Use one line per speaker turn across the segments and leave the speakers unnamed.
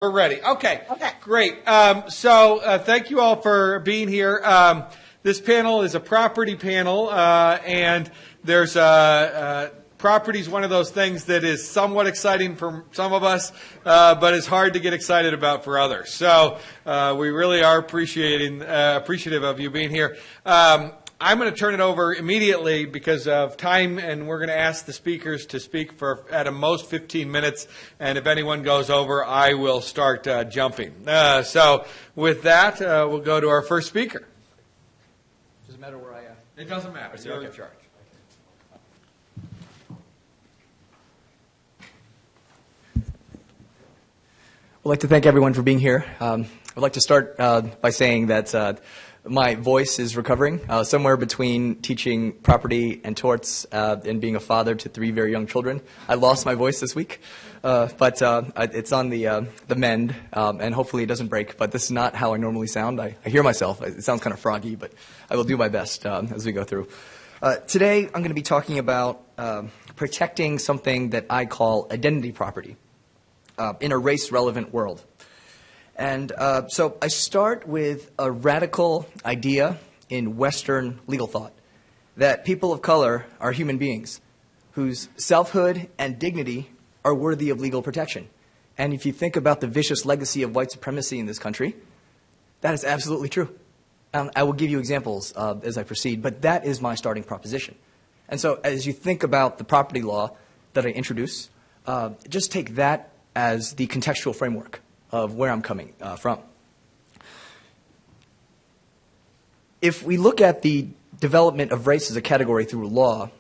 We're ready. Okay.
Okay.
Great. So thank you all for being here. This panel is a property panel, and there's property is one of those things that is somewhat exciting for some of us, but is hard to get excited about for others. So we really are appreciative of you being here. I'm going to turn it over immediately because of time, and we're going to ask the speakers to speak for at a most 15 minutes, and if anyone goes over, I will start jumping. So with that, we'll go to our first speaker.
Does it matter where I am?
It doesn't matter. You're in charge.
I'd like to thank everyone for being here. I'd like to start by saying that my voice is recovering, somewhere between teaching property and torts and being a father to 3 very young children. I lost my voice this week, but it's on the mend, and hopefully it doesn't break. But this is not how I normally sound. I hear myself. It sounds kind of froggy, but I will do my best as we go through. Today I'm going to be talking about protecting something that I call identity property in a race-relevant world. And so I start with a radical idea in Western legal thought, that people of color are human beings whose selfhood and dignity are worthy of legal protection. And if you think about the vicious legacy of white supremacy in this country, that is absolutely true. I will give you examples as I proceed, but that is my starting proposition. And so as you think about the property law that I introduce, just take that as the contextual framework of where I'm coming from. If we look at the development of race as a category through law,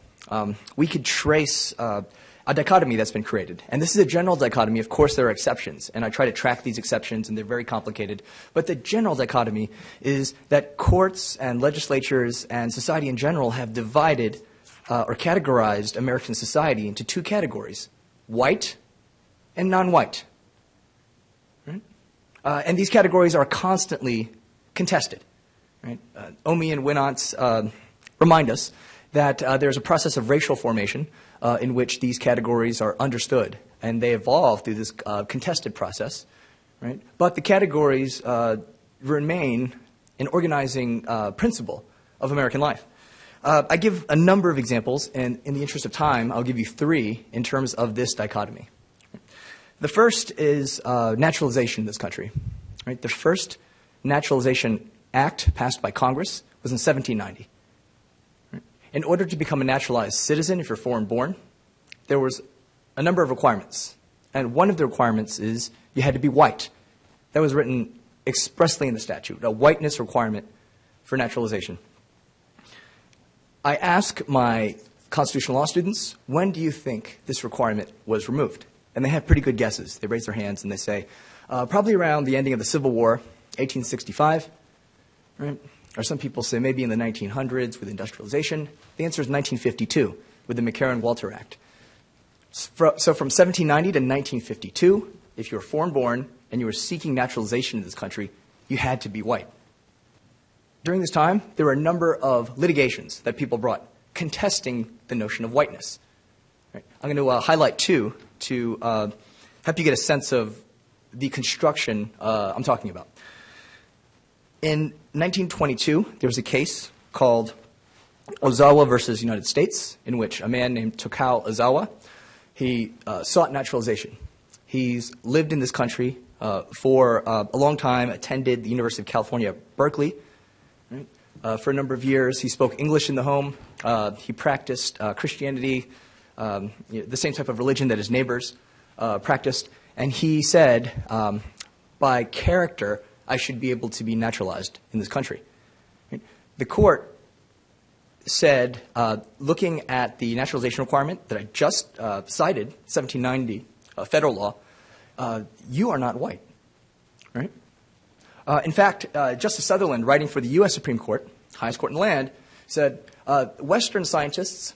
we could trace a dichotomy that's been created. And this is a general dichotomy. Of course, there are exceptions, and I try to track these exceptions, and they're very complicated. But the general dichotomy is that courts and legislatures and society in general have divided or categorized American society into 2 categories, white and non-white. And these categories are constantly contested. Right? Omi and Winantz remind us that there's a process of racial formation in which these categories are understood, and they evolve through this contested process. Right? But the categories remain an organizing principle of American life. I give a number of examples, and in the interest of time, I'll give you 3 in terms of this dichotomy. The first is naturalization in this country. Right? The first Naturalization Act passed by Congress was in 1790. Right? In order to become a naturalized citizen, if you're foreign born, there was a number of requirements. And one of the requirements is you had to be white. That was written expressly in the statute, a whiteness requirement for naturalization. I ask my constitutional law students, when do you think this requirement was removed? And they have pretty good guesses. They raise their hands and they say, probably around the ending of the Civil War, 1865. Right? Or some people say maybe in the 1900s with industrialization. The answer is 1952 with the McCarran-Walter Act. So from 1790 to 1952, if you were foreign born and you were seeking naturalization in this country, you had to be white. During this time, there were a number of litigations that people brought contesting the notion of whiteness. Right? I'm going to highlight 2 to help you get a sense of the construction I'm talking about. In 1922, there was a case called Ozawa versus United States, in which a man named Takao Ozawa, he sought naturalization. He's lived in this country for a long time, attended the University of California, Berkeley. Right? For a number of years, he spoke English in the home. He practiced Christianity, the same type of religion that his neighbors practiced. And he said, by character, I should be able to be naturalized in this country. Right? The court said, looking at the naturalization requirement that I just cited, 1790 federal law, you are not white. Right? In fact, Justice Sutherland, writing for the U.S. Supreme Court, highest court in the land, said, Western scientists,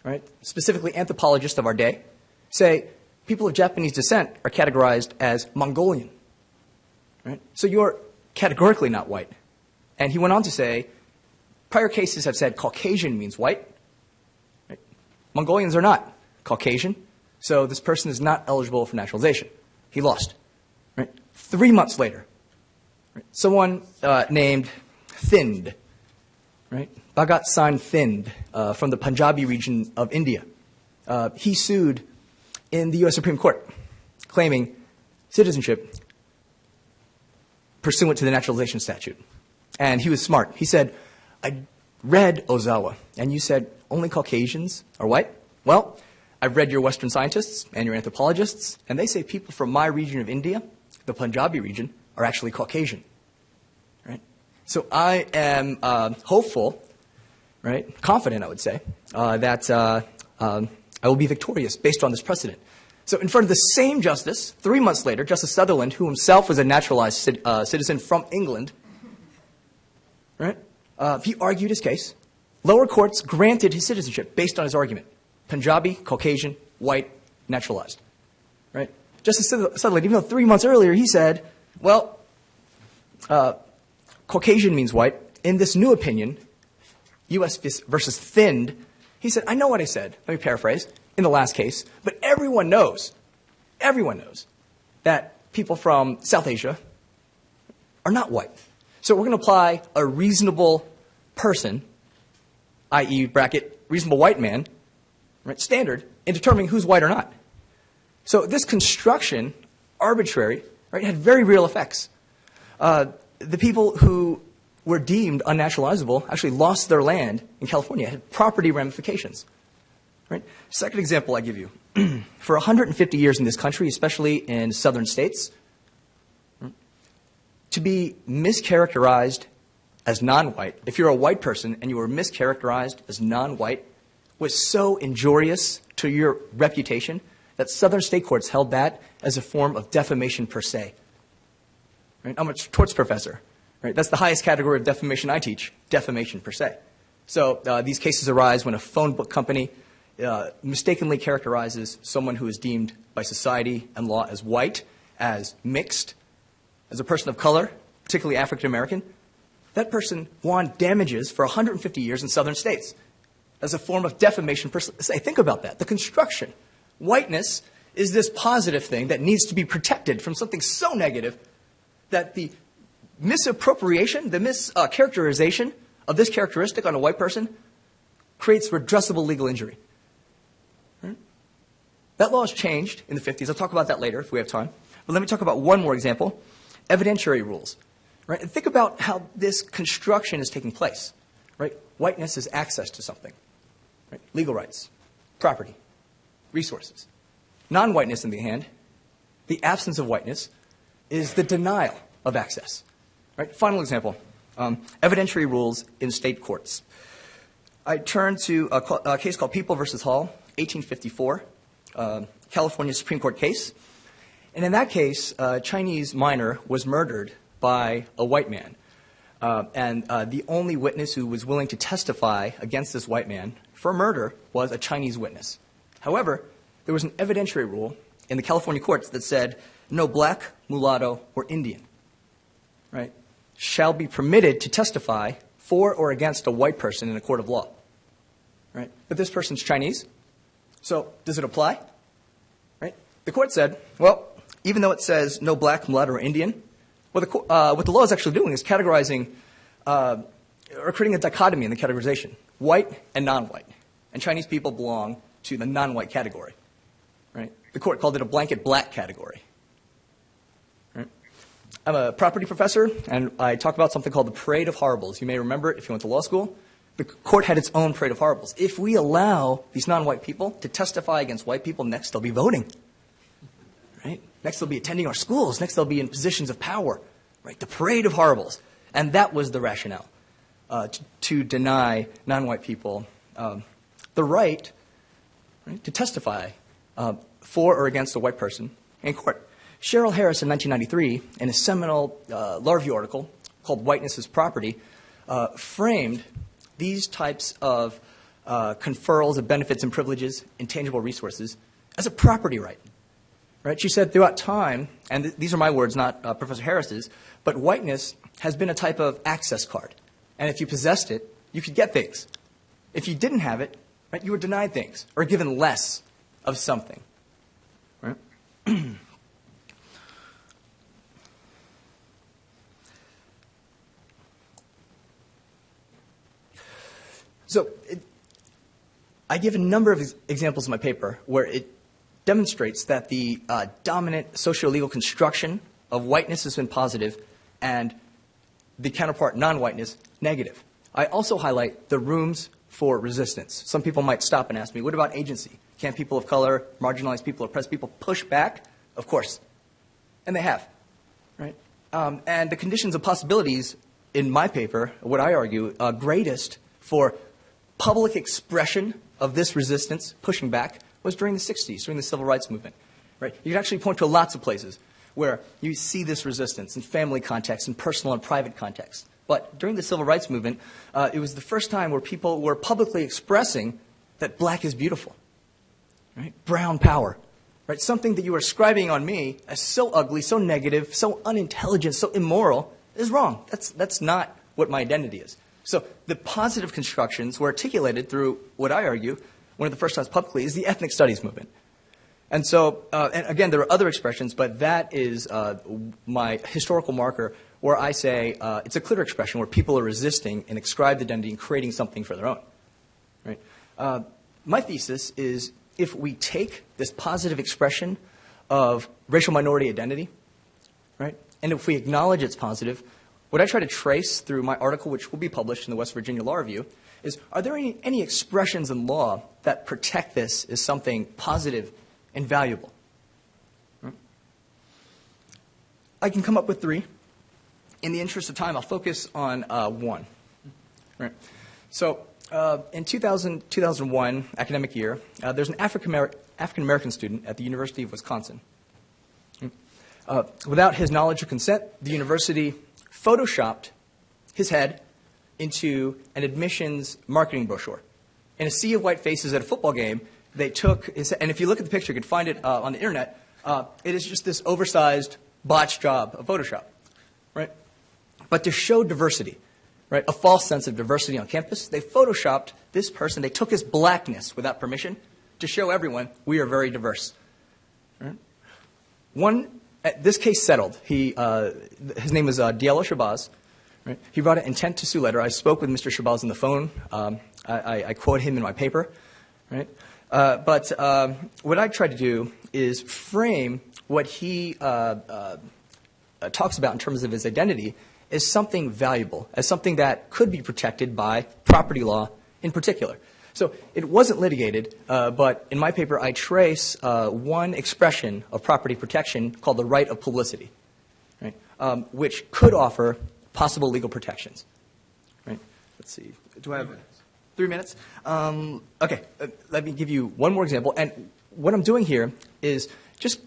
right, specifically anthropologists of our day, say people of Japanese descent are categorized as Mongolian. Right? So you're categorically not white. And he went on to say, prior cases have said Caucasian means white. Right? Mongolians are not Caucasian, so this person is not eligible for naturalization. He lost. Right? 3 months later, right, someone named Thind, right, Bhagat Singh Thind, from the Punjabi region of India, he sued in the U.S. Supreme Court, claiming citizenship pursuant to the Naturalization statute. And he was smart. He said, I read Ozawa, and you said only Caucasians are white? Well, I've read your Western scientists and your anthropologists, and they say people from my region of India, the Punjabi region, are actually Caucasian. Right? So I am hopeful, right, confident, I would say, that I will be victorious based on this precedent. So in front of the same justice, 3 months later, Justice Sutherland, who himself was a naturalized citizen from England, right, he argued his case. Lower courts granted his citizenship based on his argument. Punjabi, Caucasian, white, naturalized. Right? Justice Sutherland, even though 3 months earlier he said, well, Caucasian means white. In this new opinion, U.S. versus Thind, he said, I know what I said, let me paraphrase, in the last case, but everyone knows that people from South Asia are not white. So we're going to apply a reasonable person, i.e. bracket, reasonable white man, right, standard in determining who's white or not. So this construction, arbitrary, right, had very real effects. The people who were deemed unnaturalizable actually lost their land in California. It had property ramifications. Right? Second example I give you. For 150 years in this country, especially in southern states, to be mischaracterized as non-white, if you're a white person and you were mischaracterized as non-white, was so injurious to your reputation that southern state courts held that as a form of defamation per se. Right? I'm a torts professor. Right? That's the highest category of defamation I teach, defamation per se. So these cases arise when a phone book company mistakenly characterizes someone who is deemed by society and law as white, as mixed, as a person of color, particularly African American. That person won damages for 150 years in southern states as a form of defamation per se. Think about that. The construction. Whiteness is this positive thing that needs to be protected from something so negative that the misappropriation, the mischaracterization of this characteristic on a white person creates redressable legal injury. Right? That law has changed in the 50s. I'll talk about that later if we have time. But let me talk about one more example, evidentiary rules. Right? And think about how this construction is taking place. Right? Whiteness is access to something. Right? Legal rights, property, resources. Non-whiteness, on the other hand, the absence of whiteness, is the denial of access. Right? Final example, evidentiary rules in state courts. I turn to a case called People v. Hall, 1854, California Supreme Court case. And in that case, a Chinese minor was murdered by a white man. And the only witness who was willing to testify against this white man for murder was a Chinese witness. However, there was an evidentiary rule in the California courts that said no black, mulatto, or Indian, right, shall be permitted to testify for or against a white person in a court of law. Right? But this person's Chinese, so does it apply? Right? The court said, well, even though it says no black, mulatto, or Indian, what the law is actually doing is categorizing or creating a dichotomy in the categorization, white and non-white. And Chinese people belong to the non-white category. Right? The court called it a blanket black category. Right? I'm a property professor, and I talk about something called the Parade of Horribles. You may remember it if you went to law school. The court had its own Parade of Horribles. If we allow these non-white people to testify against white people, next they'll be voting. Right? Next they'll be attending our schools. Next they'll be in positions of power. Right? The Parade of Horribles. And that was the rationale, to deny non-white people the right to testify for or against a white person in court. Cheryl Harris in 1993, in a seminal law review article called Whiteness is Property, framed these types of conferrals of benefits and privileges, intangible resources, as a property right. Right? She said throughout time, and these are my words, not Professor Harris's, but whiteness has been a type of access card. And if you possessed it, you could get things. If you didn't have it, right, you were denied things or given less of something. Right? So I give a number of examples in my paper where it demonstrates that the dominant socio-legal construction of whiteness has been positive and the counterpart, non-whiteness, negative. I also highlight the rooms for resistance. Some people might stop and ask me, what about agency? Can't people of color, marginalized people, oppressed people push back? Of course. And they have, right? And the conditions of possibilities in my paper, what I argue, greatest for public expression of this resistance, pushing back, was during the 60s, during the Civil Rights Movement, right? You can actually point to lots of places where you see this resistance in family context, in personal and private context. But during the Civil Rights Movement, it was the first time where people were publicly expressing that black is beautiful, right? Brown power, right? Something that you are ascribing on me as so ugly, so negative, so unintelligent, so immoral is wrong. That's not what my identity is. So the positive constructions were articulated through what I argue, one of the first times publicly, is the ethnic studies movement. And so, and again, there are other expressions, but that is my historical marker where I say it's a clear expression where people are resisting an ascribed identity and creating something for their own. Right? My thesis is if we take this positive expression of racial minority identity, right, and if we acknowledge it's positive, what I try to trace through my article, which will be published in the West Virginia Law Review, is are there any expressions in law that protect this as something positive and valuable? Right? I can come up with three. In the interest of time, I'll focus on one. Right? So in 2001 academic year, there's an African-American student at the University of Wisconsin. Without his knowledge or consent, the university photoshopped his head into an admissions marketing brochure. In a sea of white faces at a football game, they took his, and if you look at the picture, you can find it on the internet, it is just this oversized, botched job of Photoshop, right? But to show diversity, right, a false sense of diversity on campus, they photoshopped this person, they took his blackness without permission to show everyone we are very diverse. Right? This case settled. His name is Diallo Shabazz. Right? He brought an intent to sue letter. I spoke with Mr. Shabazz on the phone. I quote him in my paper. Right? But what I try to do is frame what he talks about in terms of his identity as something valuable, as something that could be protected by property law in particular. So it wasn't litigated, but in my paper I trace one expression of property protection called the right of publicity, right? Which could offer possible legal protections. Right? Let's see. Do I have 3 minutes? Okay. Let me give you one more example. And what I'm doing here is just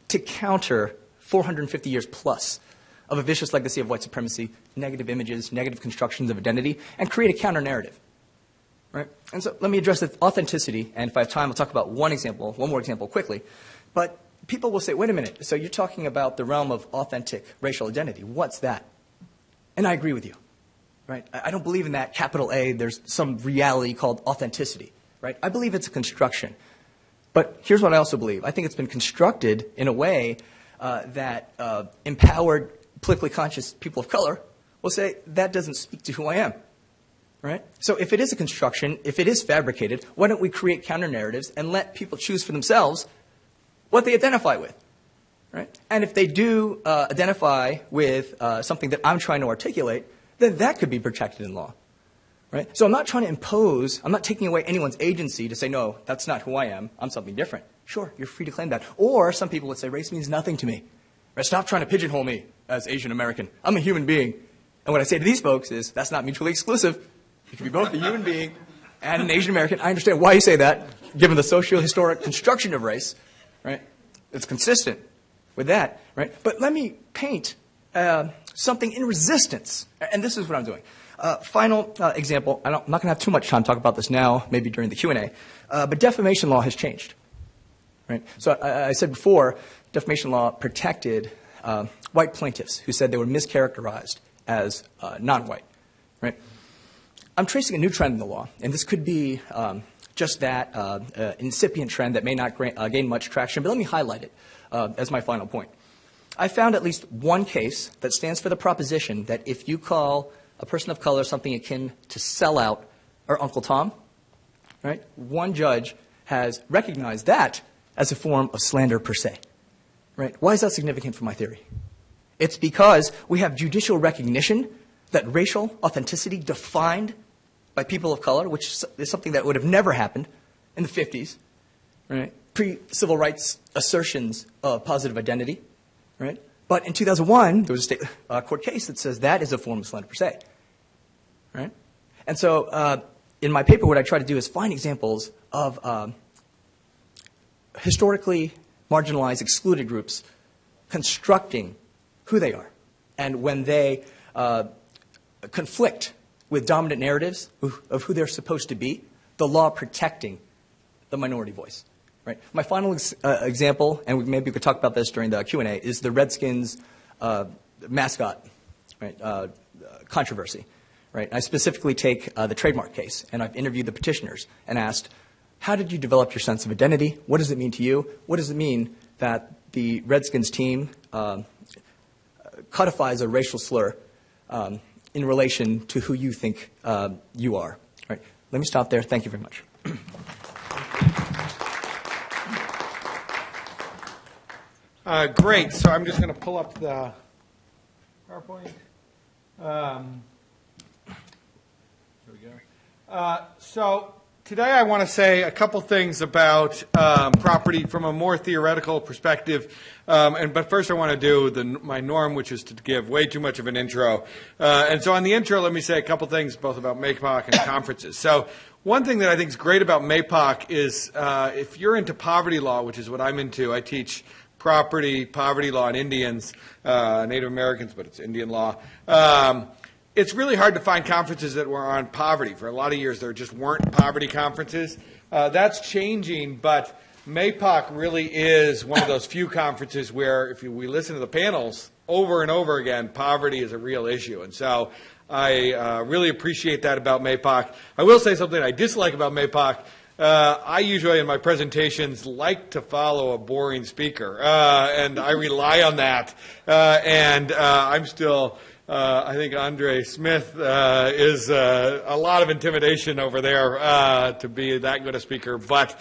to counter 450 years plus of a vicious legacy of white supremacy, negative images, negative constructions of identity, and create a counter-narrative. Right? And so let me address the authenticity, and if I have time, I'll talk about one more example quickly. But people will say, wait a minute, so you're talking about the realm of authentic racial identity. What's that? And I agree with you. Right? I don't believe in that capital A, there's some reality called authenticity. Right? I believe it's a construction. But here's what I also believe. I think it's been constructed in a way that empowered, politically conscious people of color will say, that doesn't speak to who I am. Right? So if it is a construction, if it is fabricated, why don't we create counter-narratives and let people choose for themselves what they identify with? Right? And if they do identify with something that I'm trying to articulate, then that could be protected in law. Right? So I'm not trying to impose, I'm not taking away anyone's agency to say, no, that's not who I am, I'm something different. Sure, you're free to claim that. Or some people would say, race means nothing to me. Right? Stop trying to pigeonhole me as Asian American. I'm a human being. And what I say to these folks is, that's not mutually exclusive. You can be both a human being and an Asian American. I understand why you say that, given the socio-historic construction of race. Right? It's consistent with that. Right? But let me paint something in resistance. And this is what I'm doing. Final example. I'm not going to have too much time to talk about this now, maybe during the Q&A. But defamation law has changed. Right? So I said before, defamation law protected white plaintiffs who said they were mischaracterized as non-white. Right? I'm tracing a new trend in the law, and this could be just that incipient trend that may not gain much traction, but let me highlight it as my final point. I found at least one case that stands for the proposition that if you call a person of color something akin to sell out or Uncle Tom, right? One judge has recognized that as a form of slander per se, right? Why is that significant for my theory? It's because we have judicial recognition that racial authenticity defined by people of color, which is something that would have never happened in the 50s, right? Pre-civil rights assertions of positive identity, right? But in 2001, there was a state court case that says that is a form of slander per se, right? And so in my paper, what I try to do is find examples of historically marginalized, excluded groups constructing who they are. And when they conflict with dominant narratives of who they're supposed to be, the law protecting the minority voice. Right. My final example, and maybe we could talk about this during the Q&A, is the Redskins mascot, right, controversy. Right. I specifically take the trademark case, and I've interviewed the petitioners and asked, how did you develop your sense of identity? What does it mean to you? What does it mean that the Redskins team codifies a racial slur in relation to who you think you are? Right. Let me stop there. Thank you very much.
Great. So I'm just going to pull up the PowerPoint. There we go. So today I want to say a couple things about property from a more theoretical perspective. But first I want to do my norm, which is to give way too much of an intro. And so on the intro, let me say a couple things both about MAPOC and conferences. So one thing that I think is great about MAPOC is if you're into poverty law, which is what I'm into, I teach poverty law, and Indians, Native Americans, but it's Indian law. It's really hard to find conferences that were on poverty. For a lot of years, there just weren't poverty conferences. That's changing, but MAPOC really is one of those few conferences where, if we listen to the panels over and over again, poverty is a real issue. And so I really appreciate that about MAPOC. I will say something I dislike about MAPOC. I usually, in my presentations, like to follow a boring speaker, and I rely on that. I'm still, I think Andre Smith is a lot of intimidation over there to be that good a speaker, but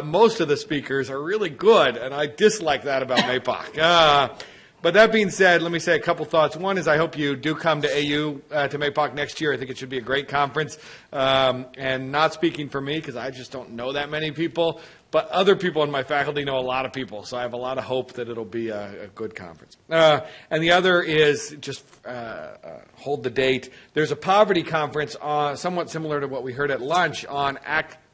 most of the speakers are really good, and I dislike that about MAPOC. But that being said, let me say a couple thoughts. One is I hope you do come to AU, to MAPOC next year. I think it should be a great conference. And not speaking for me, because I just don't know that many people, but other people in my faculty know a lot of people. So I have a lot of hope that it'll be a good conference. And the other is just hold the date. There's a poverty conference somewhat similar to what we heard at lunch on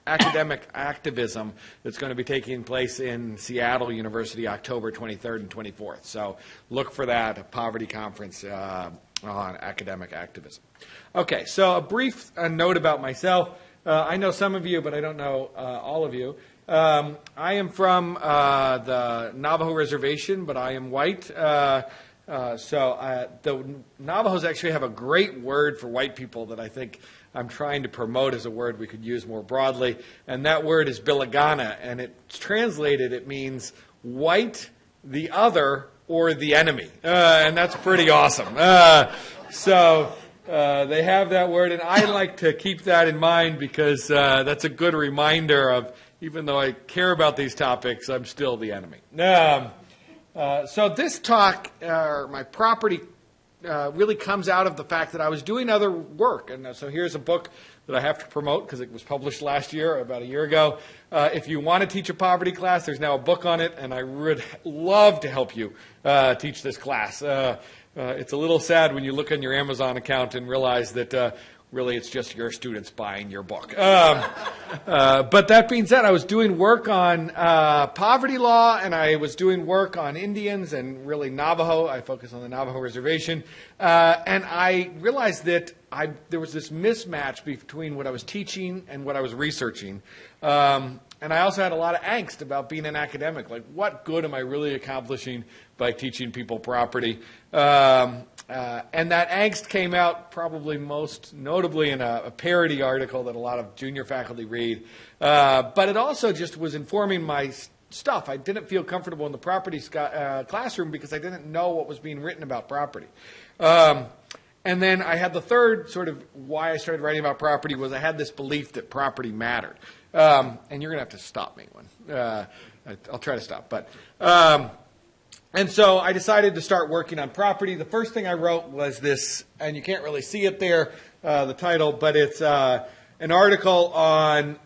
academic activism that's going to be taking place in Seattle University October 23rd and 24th. So look for that, a poverty conference on academic activism. Okay, so a brief note about myself. I know some of you, but I don't know all of you. I am from the Navajo Reservation, but I am white. The Navajos actually have a great word for white people that I think I'm trying to promote as a word we could use more broadly, and that word is Bilagana, and it's translated, it means white, the other, or the enemy, and that's pretty awesome. So they have that word, and I like to keep that in mind because that's a good reminder of, even though I care about these topics, I'm still the enemy. So this talk, my property really comes out of the fact that I was doing other work. And so here's a book that I have to promote because it was published last year, about a year ago. If you want to teach a poverty class, there's now a book on it, and I would love to help you teach this class. It's a little sad when you look on your Amazon account and realize that really it's just your students buying your book. But that being said, I was doing work on poverty law, and I was doing work on Indians and really Navajo. I focus on the Navajo Reservation. And I realized that there was this mismatch between what I was teaching and what I was researching. And I also had a lot of angst about being an academic. Like, what good am I really accomplishing by teaching people property? And that angst came out probably most notably in a parody article that a lot of junior faculty read. But it also just was informing my stuff. I didn't feel comfortable in the property classroom because I didn't know what was being written about property. And then I had the third sort of why I started writing about property was I had this belief that property mattered. And you're going to have to stop me I'll try to stop. And so I decided to start working on property. The first thing I wrote was this, and you can't really see it there, the title, but it's an article on,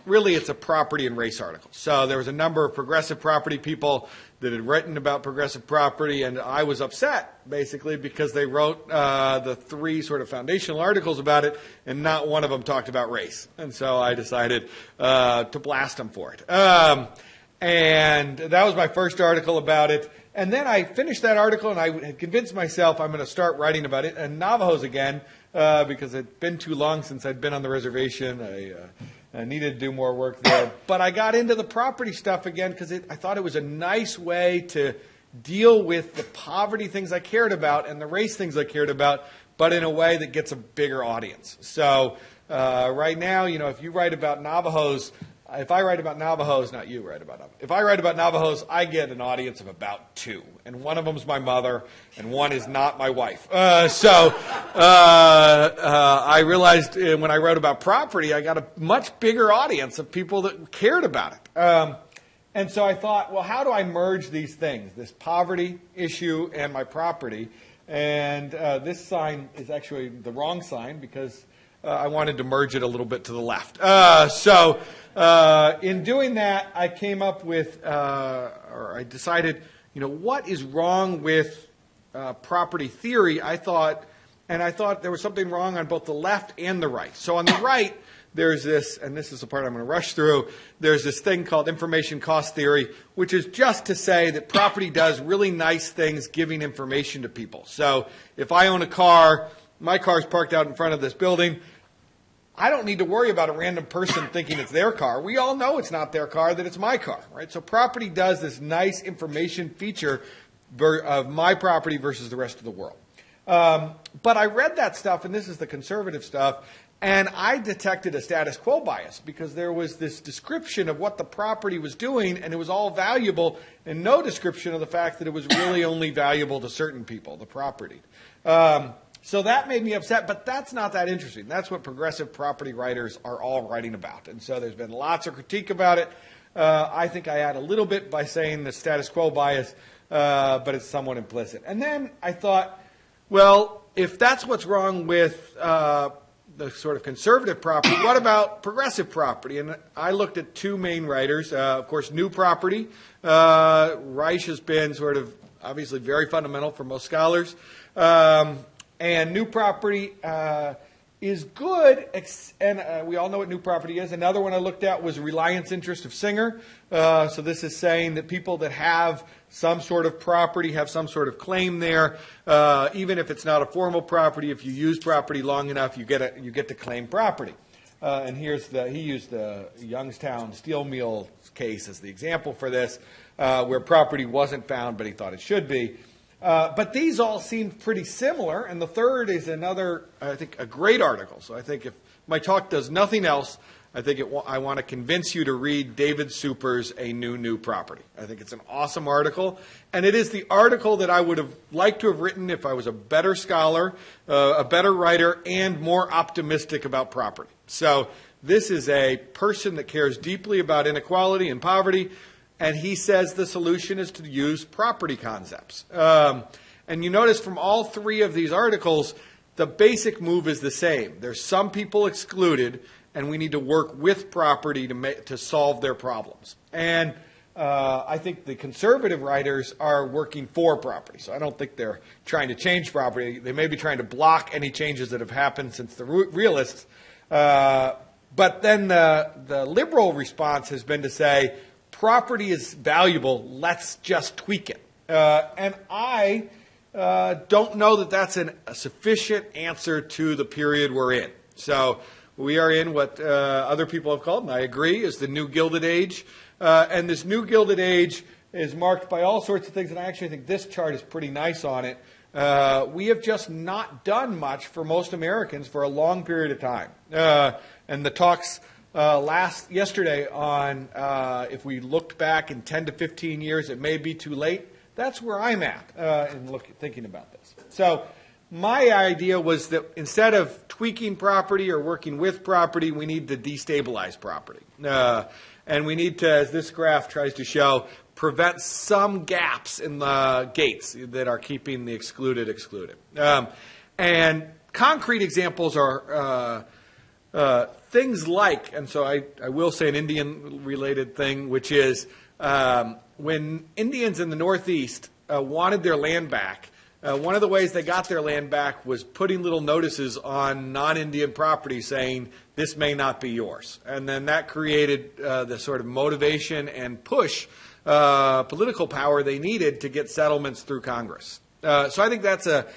really it's a property and race article. So there was a number of progressive property people that had written about progressive property, and I was upset, basically, because they wrote the three sort of foundational articles about it, and not one of them talked about race. And so I decided to blast them for it. And that was my first article about it. And then I finished that article, and I had convinced myself I'm going to start writing about it, and Navajos again, because it had been too long since I'd been on the reservation. I needed to do more work there. But I got into the property stuff again because I thought it was a nice way to deal with the poverty things I cared about and the race things I cared about, but in a way that gets a bigger audience. So right now, if you write about Navajos, if I write about Navajos, not you write about Navajos. If I write about Navajos, I get an audience of about 2. And one of them's my mother, and one is not my wife. I realized when I wrote about property, I got a much bigger audience of people that cared about it. And so I thought, well, how do I merge these things, this poverty issue and my property? And this sign is actually the wrong sign because I wanted to merge it a little bit to the left. In doing that, I came up with, or I decided, what is wrong with property theory? I thought there was something wrong on both the left and the right. So on the right, there's this, and this is the part I'm going to rush through, there's this thing called information cost theory, which is just to say that property does really nice things giving information to people. So if I own a car, my car's parked out in front of this building, I don't need to worry about a random person thinking it's their car. We all know it's not their car, that it's my car, right? So property does this nice information feature of my property versus the rest of the world. But I read that stuff, and this is the conservative stuff, and I detected a status quo bias because there was this description of what the property was doing, and it was all valuable, and no description of the fact that it was really only valuable to certain people, the property. So that made me upset, but that's not that interesting. That's what progressive property writers are all writing about. And so there's been lots of critique about it. I think I add a little bit by saying the status quo bias, but it's somewhat implicit. And then I thought, well, if that's what's wrong with the sort of conservative property, what about progressive property? And I looked at 2 main writers. Of course, New Property. Reich has been sort of obviously very fundamental for most scholars. And New Property is good, and we all know what New Property is. Another one I looked at was Reliance Interest of Singer. So this is saying that people that have some sort of property have some sort of claim there. Even if it's not a formal property, if you use property long enough, you get to claim property. And he used the Youngstown steel mill case as the example for this, where property wasn't found, but he thought it should be. But these all seem pretty similar, and the third is another, I think, a great article. So I think if my talk does nothing else, I think I want to convince you to read David Super's A New Property. I think it's an awesome article, and it is the article that I would have liked to have written if I was a better scholar, a better writer, and more optimistic about property. So this is a person that cares deeply about inequality and poverty, and he says the solution is to use property concepts. And you notice from all 3 of these articles, the basic move is the same. There's some people excluded, and we need to work with property to solve their problems. And I think the conservative writers are working for property. So I don't think they're trying to change property. They may be trying to block any changes that have happened since the realists. But then the liberal response has been to say, property is valuable, let's just tweak it. And I don't know that that's a sufficient answer to the period we're in. So we are in what other people have called, and I agree, is the New Gilded Age. And this New Gilded Age is marked by all sorts of things, and I actually think this chart is pretty nice on it. We have just not done much for most Americans for a long period of time. And the talks yesterday on if we looked back in 10 to 15 years, it may be too late. That's where I'm at in thinking about this. So my idea was that instead of tweaking property or working with property, we need to destabilize property. And we need to, as this graph tries to show, prevent some gaps in the gates that are keeping the excluded. And concrete examples are things like, and so I will say an Indian-related thing, which is when Indians in the Northeast wanted their land back, one of the ways they got their land back was putting little notices on non-Indian property saying, this may not be yours. And then that created the sort of motivation and push, political power they needed to get settlements through Congress. So I think that's a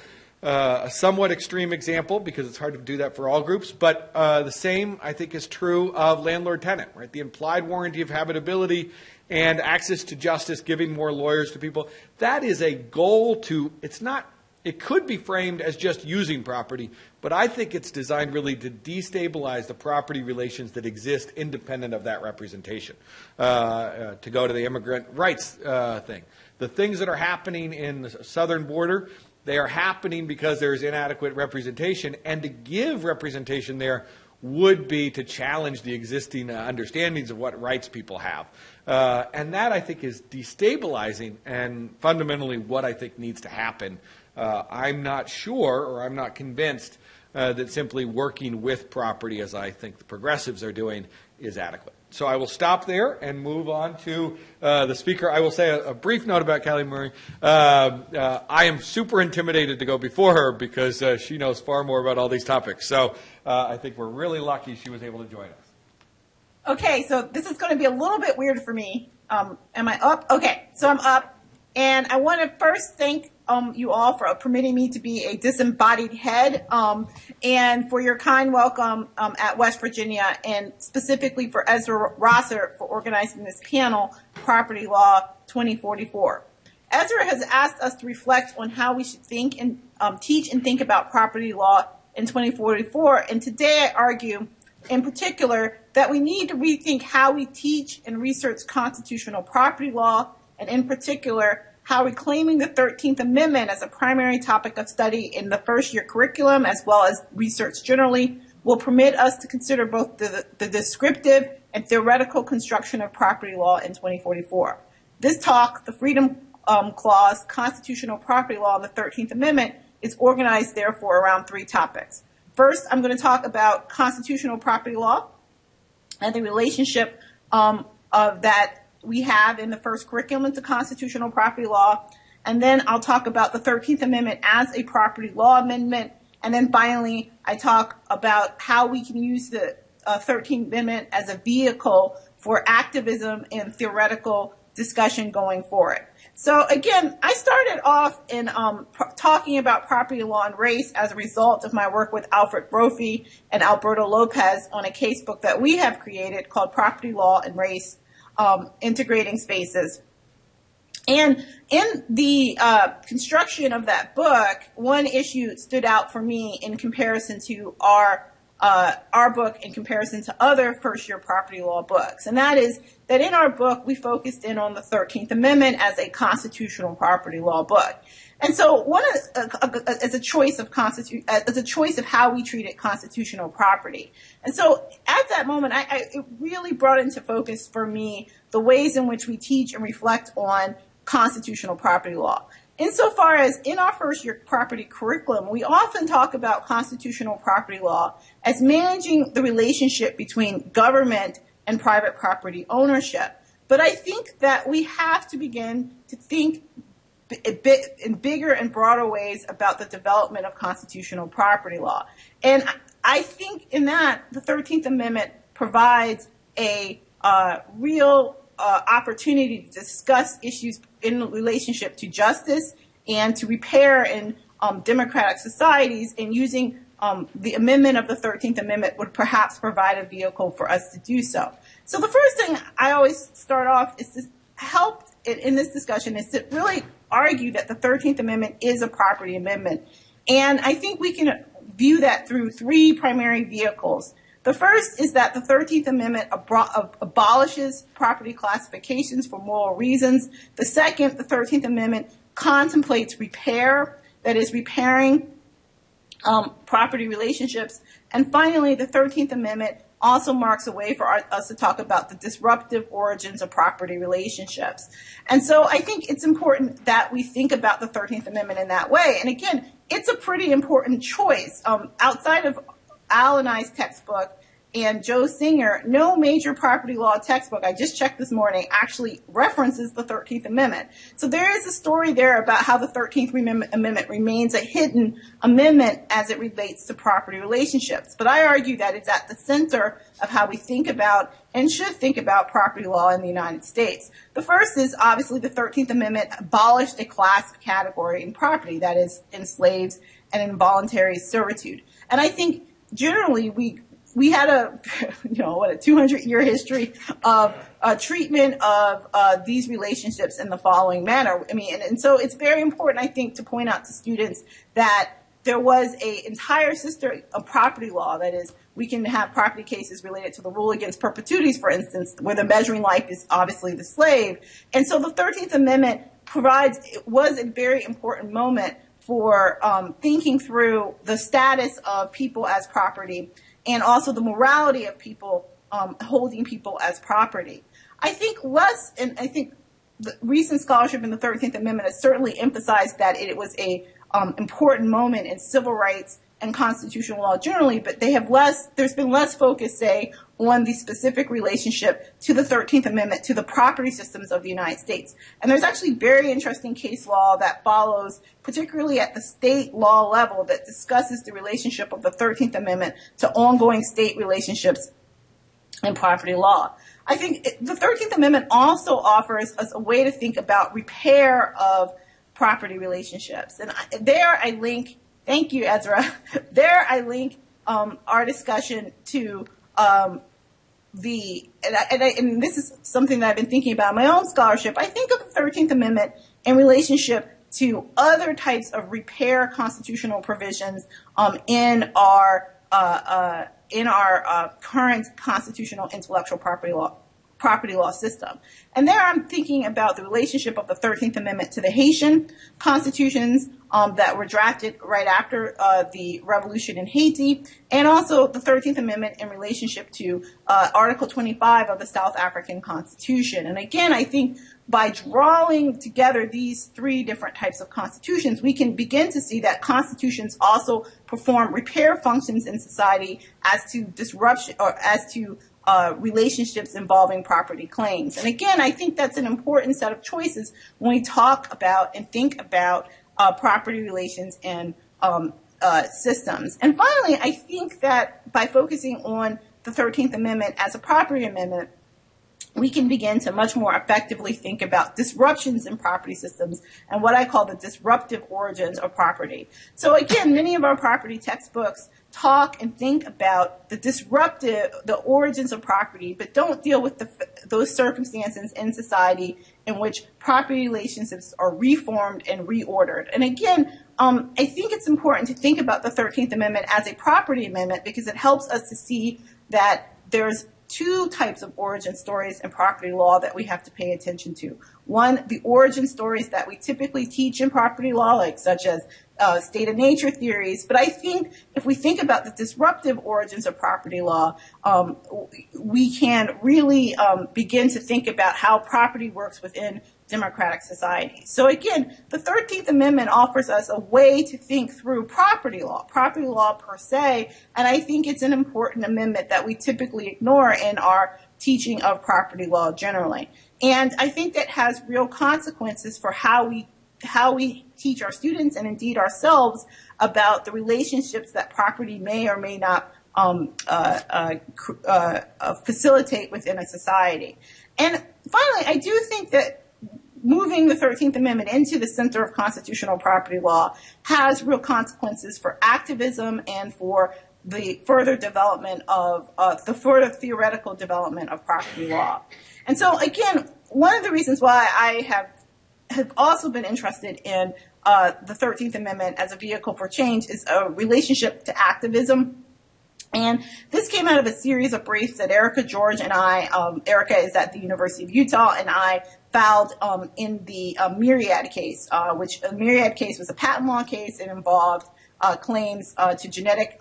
somewhat extreme example because it's hard to do that for all groups. But the same, I think, is true of landlord-tenant, right? The implied warranty of habitability and access to justice, giving more lawyers to people. That is a goal to, it could be framed as just using property, but I think it's designed really to destabilize the property relations that exist independent of that representation. To go to the immigrant rights thing. The things that are happening in the southern border, they are happening because there's inadequate representation, and to give representation there would be to challenge the existing understandings of what rights people have. And that, I think, is destabilizing and fundamentally what I think needs to happen. I'm not sure, or I'm not convinced, that simply working with property, as I think the progressives are doing, is adequate. So I will stop there and move on to the speaker. I will say a brief note about Callie Murray. I am super intimidated to go before her because she knows far more about all these topics. So I think we're really lucky she was able to join us.
Okay, so this is going to be a little bit weird for me. Am I up? Okay, so I'm up. And I want to first thank you all for permitting me to be a disembodied head and for your kind welcome at West Virginia, and specifically for Ezra Rosser for organizing this panel, Property Law 2044. Ezra has asked us to reflect on how we should think and teach and think about property law in 2044. And today I argue, in particular, that we need to rethink how we teach and research constitutional property law, and in particular, how reclaiming the 13th Amendment as a primary topic of study in the first-year curriculum, as well as research generally, will permit us to consider both the descriptive and theoretical construction of property law in 2044. This talk, the Freedom Clause, constitutional property law, and the 13th Amendment, is organized, therefore, around three topics. First, I'm going to talk about constitutional property law and the relationship of that we have in the first curriculum to constitutional property law. And then I'll talk about the 13th Amendment as a property law amendment. And then finally, I talk about how we can use the 13th Amendment as a vehicle for activism and theoretical discussion going forward. So again, I started off in talking about property law and race as a result of my work with Alfred Brophy and Alberto Lopez on a casebook that we have created called Property Law and Race, Integrating Spaces. And in the construction of that book, one issue stood out for me in comparison to our book in comparison to other first-year property law books. And that is that in our book, we focused in on the 13th Amendment as a constitutional property law book. And so as a choice of how we treated constitutional property. And so at that moment, it really brought into focus for me the ways in which we teach and reflect on constitutional property law. Insofar as in our first year property curriculum, we often talk about constitutional property law as managing the relationship between government and private property ownership. But I think that we have to begin to think a bit in bigger and broader ways about the development of constitutional property law. And I think in that, the 13th Amendment provides a real opportunity to discuss issues in relationship to justice and to repair in democratic societies, and using the amendment of the 13th Amendment would perhaps provide a vehicle for us to do so. So the first thing I always start off is to help in this discussion is to really argue that the 13th Amendment is a property amendment. And I think we can view that through three primary vehicles. The first is that the 13th Amendment abolishes property classifications for moral reasons. The second, the 13th Amendment contemplates repair, that is repairing property relationships. And finally, the 13th Amendment also marks a way for us to talk about the disruptive origins of property relationships. And so I think it's important that we think about the 13th Amendment in that way. And again, it's a pretty important choice. Outside of Al and I's textbook and Joe Singer, no major property law textbook, I just checked this morning, actually references the 13th Amendment. So there is a story there about how the 13th Amendment remains a hidden amendment as it relates to property relationships. But I argue that it's at the center of how we think about and should think about property law in the United States. The first is obviously the 13th Amendment abolished a class category in property, that is, enslaved and involuntary servitude. And I think generally we had a 200-year history of treatment of these relationships in the following manner. I mean, and so it's very important, I think, to point out to students that there was an entire system of property law. That is, we can have property cases related to the rule against perpetuities, for instance, where the measuring life is obviously the slave. And so the 13th Amendment was a very important moment for thinking through the status of people as property and also the morality of people holding people as property. I think the recent scholarship in the 13th Amendment has certainly emphasized that it was a important moment in civil rights and constitutional law generally, but there's been less focus, say, on the specific relationship to the 13th Amendment to the property systems of the United States. And there's actually very interesting case law that follows, particularly at the state law level, that discusses the relationship of the 13th Amendment to ongoing state relationships in property law. I think the 13th Amendment also offers us a way to think about repair of property relationships. And there I link, thank you, Ezra, there I link our discussion to and this is something that I've been thinking about in my own scholarship. I think of the 13th Amendment in relationship to other types of repair constitutional provisions in our current constitutional intellectual property law system. And there I'm thinking about the relationship of the 13th Amendment to the Haitian constitutions that were drafted right after the revolution in Haiti, and also the 13th Amendment in relationship to Article 25 of the South African Constitution. And again, I think by drawing together these three different types of constitutions, we can begin to see that constitutions also perform repair functions in society as to disruption or as to relationships involving property claims. And again, I think that's an important set of choices when we talk about and think about property relations and systems. And finally, I think that by focusing on the 13th Amendment as a property amendment, we can begin to much more effectively think about disruptions in property systems and what I call the disruptive origins of property. So again, many of our property textbooks talk and think about the origins of property, but don't deal with those circumstances in society in which property relationships are reformed and reordered. And again, I think it's important to think about the 13th Amendment as a property amendment because it helps us to see that there's two types of origin stories in property law that we have to pay attention to. One, the origin stories that we typically teach in property law, like such as state of nature theories. But I think if we think about the disruptive origins of property law, we can really begin to think about how property works within democratic society. So again, the 13th Amendment offers us a way to think through property law per se, and I think it's an important amendment that we typically ignore in our teaching of property law generally. And I think that has real consequences for how we teach our students and indeed ourselves about the relationships that property may or may not facilitate within a society. And finally, I do think that moving the 13th Amendment into the center of constitutional property law has real consequences for activism and for the further development of the further theoretical development of property law. And so again, one of the reasons why I have also been interested in the 13th Amendment as a vehicle for change is a relationship to activism. And this came out of a series of briefs that Erica George and I, Erica is at the University of Utah, and I filed in the Myriad case, which a Myriad case was a patent law case. It involved claims to genetic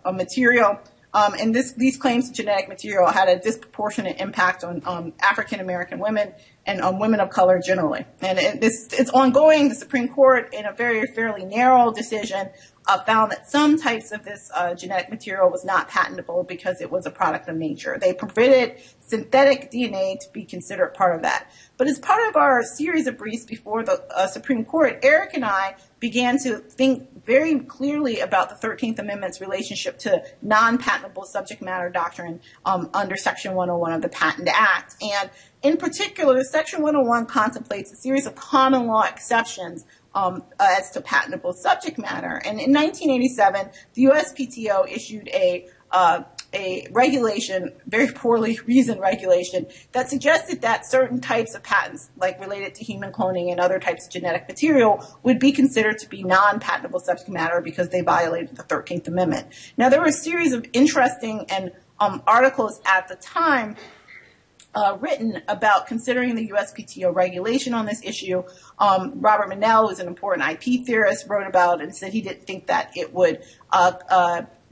material. And these claims to genetic material had a disproportionate impact on African American women and on women of color generally. And it's ongoing. The Supreme Court, in a fairly narrow decision, found that some types of this genetic material was not patentable because it was a product of nature. They permitted synthetic DNA to be considered part of that. But as part of our series of briefs before the Supreme Court, Eric and I began to think very clearly about the 13th Amendment's relationship to non-patentable subject matter doctrine under Section 101 of the Patent Act. And in particular, Section 101 contemplates a series of common law exceptions as to patentable subject matter. And in 1987, the USPTO issued a regulation, very poorly reasoned regulation, that suggested that certain types of patents, like related to human cloning and other types of genetic material, would be considered to be non-patentable subject matter because they violated the 13th Amendment. Now, there were a series of interesting and articles at the time written about considering the USPTO regulation on this issue. Robert Mennell, who's an important IP theorist, wrote about it and said he didn't think that it would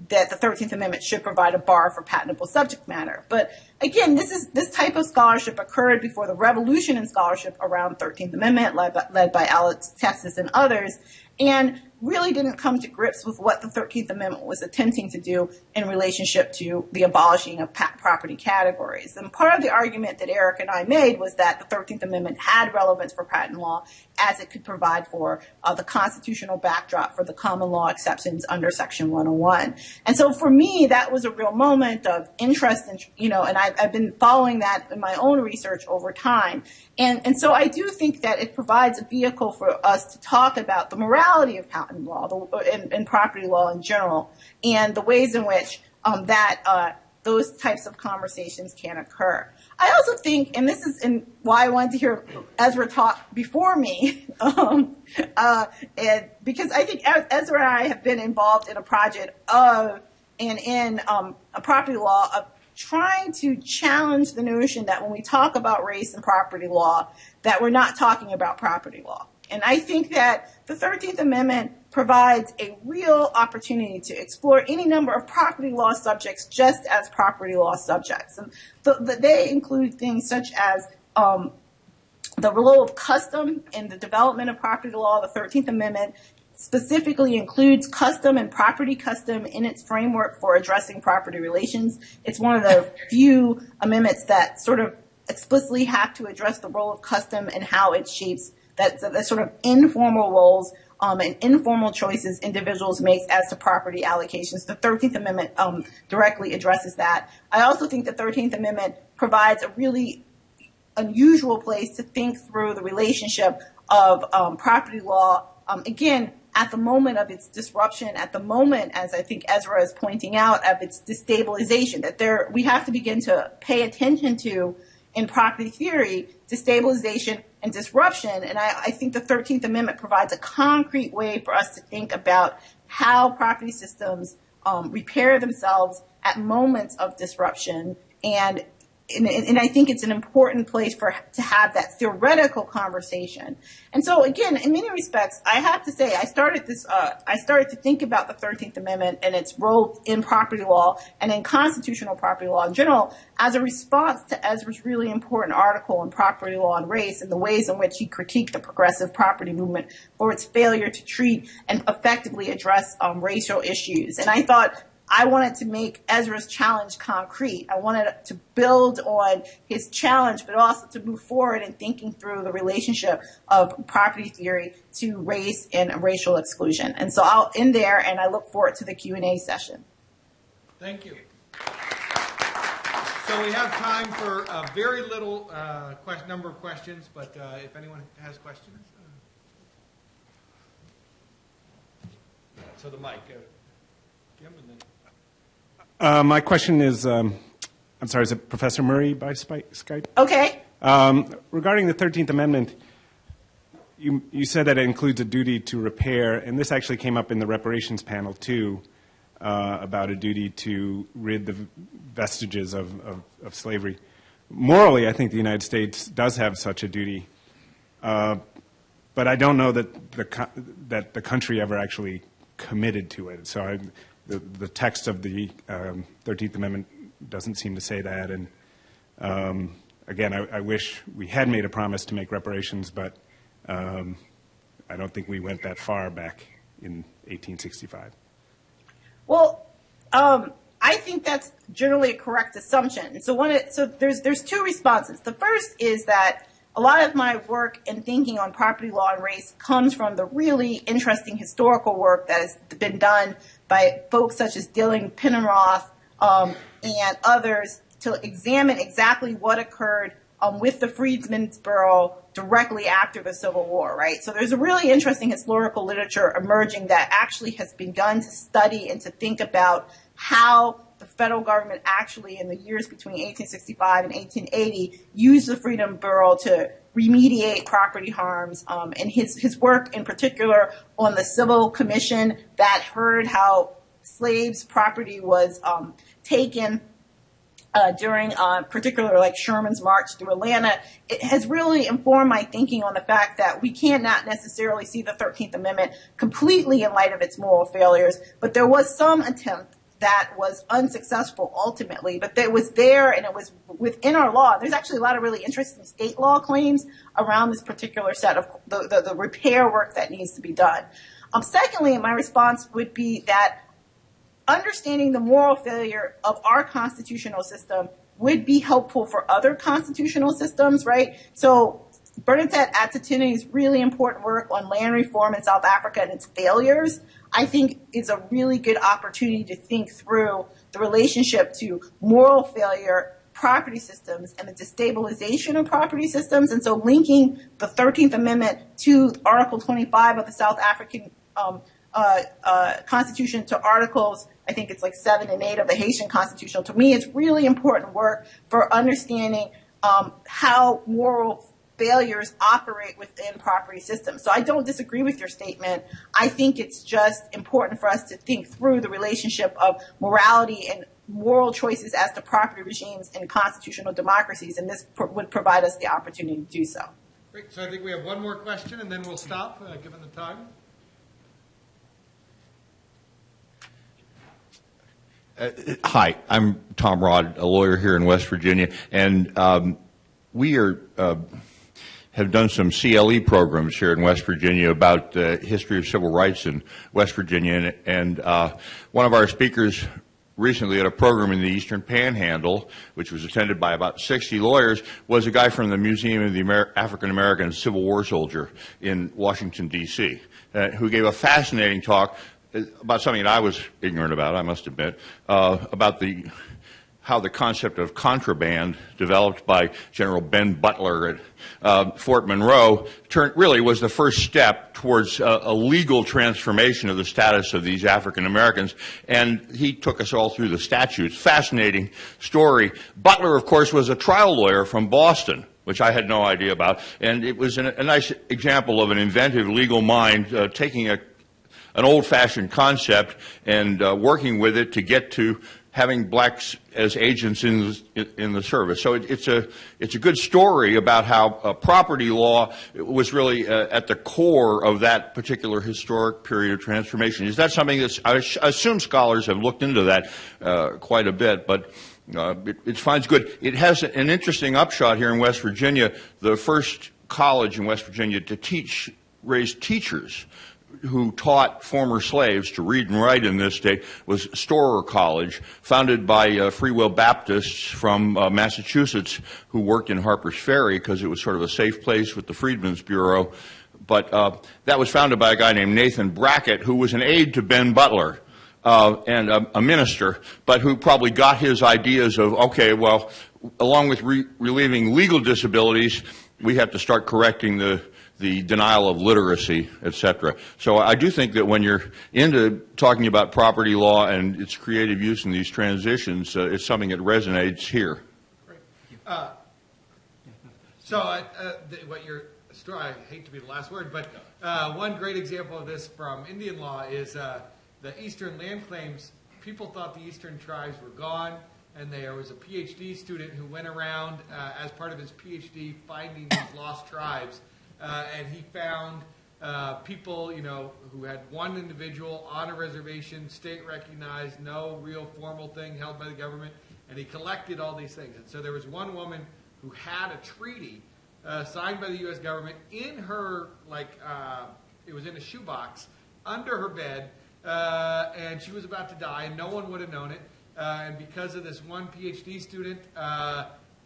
that the 13th Amendment should provide a bar for patentable subject matter. But again, this type of scholarship occurred before the revolution in scholarship around 13th Amendment, led by Alex Tessis and others, and really didn't come to grips with what the 13th Amendment was attempting to do in relationship to the abolishing of property categories. And part of the argument that Eric and I made was that the 13th Amendment had relevance for patent law as it could provide for the constitutional backdrop for the common law exceptions under Section 101. And so for me, that was a real moment of interest, and I've been following that in my own research over time. And so I do think that it provides a vehicle for us to talk about the morality of patent law and property law in general, and the ways in which those types of conversations can occur. I also think, and this is why I wanted to hear Ezra talk before me, and because I think Ezra and I have been involved in a project of and in a property law of trying to challenge the notion that when we talk about race and property law, that we're not talking about property law. And I think that the 13th Amendment provides a real opportunity to explore any number of property law subjects just as property law subjects. And they include things such as the role of custom in the development of property law. The 13th Amendment specifically includes custom and property custom in its framework for addressing property relations. It's one of the few amendments that sort of explicitly have to address the role of custom and how it shapes that sort of informal roles and informal choices individuals make as to property allocations. The 13th Amendment directly addresses that. I also think the 13th Amendment provides a really unusual place to think through the relationship of property law, again, at the moment of its disruption, at the moment, as I think Ezra is pointing out, of its destabilization, that we have to begin to pay attention to in property theory, destabilization and disruption. And I think the 13th Amendment provides a concrete way for us to think about how property systems repair themselves at moments of disruption. And I think it's an important place to have that theoretical conversation. And so, again, in many respects, I have to say, I started to think about the 13th Amendment and its role in property law and in constitutional property law in general as a response to Ezra's really important article on property law and race and the ways in which he critiqued the progressive property movement for its failure to treat and effectively address racial issues. And I thought I wanted to make Ezra's challenge concrete. I wanted to build on his challenge, but also to move forward in thinking through the relationship of property theory to race and racial exclusion. And so I'll end there, and I look forward to the Q&A session.
Thank you. So we have time for a very little number of questions, but if anyone has questions. So the mic. Jim, and then.
My question is, I'm sorry, is it Professor Murray by Skype?
Okay.
Regarding the 13th Amendment, you said that it includes a duty to repair, and this actually came up in the reparations panel too, about a duty to rid the vestiges of slavery. Morally, I think the United States does have such a duty, but I don't know that the country ever actually committed to it. So the text of the 13th Amendment doesn't seem to say that. And again, I wish we had made a promise to make reparations, but I don't think we went that far back in 1865.
Well, I think that's generally a correct assumption. So there's two responses. The first is that a lot of my work and thinking on property law and race comes from the really interesting historical work that has been done by folks such as Dilling Pinnenroth and others to examine exactly what occurred with the Freedmen's Bureau directly after the Civil War, right? So there's a really interesting historical literature emerging that actually has begun to study and to think about how the federal government actually, in the years between 1865 and 1880, used the Freedom Bureau to remediate property harms. And his work in particular on the Civil Commission that heard how slaves' property was taken during particular like Sherman's march through Atlanta, it has really informed my thinking on the fact that we cannot necessarily see the 13th Amendment completely in light of its moral failures, but there was some attempt that was unsuccessful ultimately, but it was there and it was within our law. There's actually a lot of really interesting state law claims around this particular set of the repair work that needs to be done. Secondly, my response would be that understanding the moral failure of our constitutional system would be helpful for other constitutional systems, right? So Bernadette Atatine's really important work on land reform in South Africa and its failures, I think is a really good opportunity to think through the relationship to moral failure, property systems, and the destabilization of property systems. And so linking the 13th Amendment to Article 25 of the South African Constitution to Articles, I think it's like 7 and 8 of the Haitian Constitution. To me, it's really important work for understanding how moral failures operate within property systems. So I don't disagree with your statement. I think it's just important for us to think through the relationship of morality and moral choices as to property regimes in constitutional democracies, and this would provide us the opportunity to do so.
Great. So I think we have one more question, and then we'll stop, given the time.
Hi, I'm Tom Rod, a lawyer here in West Virginia, and we have done some CLE programs here in West Virginia about the history of civil rights in West Virginia, and one of our speakers recently at a program in the Eastern Panhandle, which was attended by about 60 lawyers, was a guy from the Museum of the African American Civil War Soldier in Washington, D.C., who gave a fascinating talk about something that I was ignorant about, I must admit, about how the concept of contraband developed by General Ben Butler at Fort Monroe really was the first step towards a legal transformation of the status of these African Americans, and he took us all through the statutes. Fascinating story. Butler, of course, was a trial lawyer from Boston, which I had no idea about, and it was a nice example of an inventive legal mind taking an old-fashioned concept and working with it to get to having blacks as agents in the service. So it's a good story about how property law was really at the core of that particular historic period of transformation. Is that something that's, I assume scholars have looked into that quite a bit, but it finds good. It has an interesting upshot here in West Virginia. The first college in West Virginia to raise teachers who taught former slaves to read and write in this state was Storer College, founded by Free Will Baptists from Massachusetts who worked in Harper's Ferry because it was sort of a safe place with the Freedmen's Bureau. But that was founded by a guy named Nathan Brackett, who was an aide to Ben Butler and a minister, but who probably got his ideas of, okay, well, along with relieving legal disabilities, we have to start correcting the denial of literacy, etc. So I do think that when you're into talking about property law and its creative use in these transitions, it's something that resonates here.
Great. What your story, I hate to be the last word, but one great example of this from Indian law is the Eastern land claims. People thought the Eastern tribes were gone, and there was a PhD student who went around as part of his PhD finding these lost tribes. And he found people, who had one individual on a reservation, state recognized, no real formal thing held by the government, and he collected all these things. And so there was one woman who had a treaty signed by the U.S. government in her, it was in a shoebox under her bed, and she was about to die, and no one would have known it. And because of this one PhD student,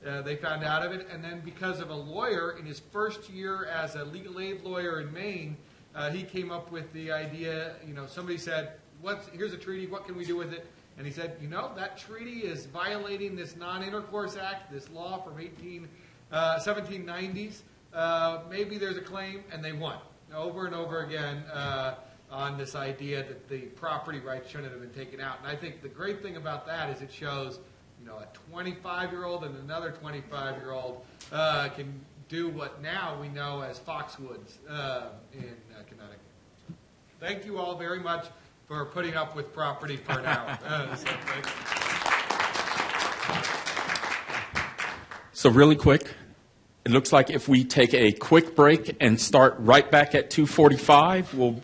they found out of it. And then because of a lawyer in his first year as a legal aid lawyer in Maine, he came up with the idea, somebody said, here's a treaty, what can we do with it? And he said, that treaty is violating this Non-Intercourse Act, this law from 1790s. Maybe there's a claim, and they won over and over again on this idea that the property rights shouldn't have been taken out. And I think the great thing about that is it shows, a 25-year-old and another 25-year-old can do what now we know as Foxwoods in Connecticut. Thank you all very much for putting up with property for an hour.
So really quick, it looks like if we take a quick break and start right back at 2:45, we'll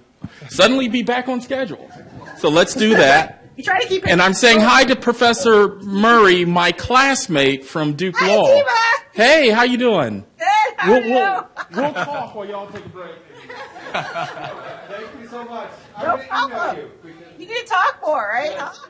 suddenly be back on schedule. So let's do that.
You try to keep it.
And I'm saying hi to Professor Murray, my classmate from Duke
Hi,
Law.
Tiva.
Hey, how you doing?
Good. How are you?
We'll talk while y'all take a break.
Thank you so much.
No problem. You need to talk more, right? Huh?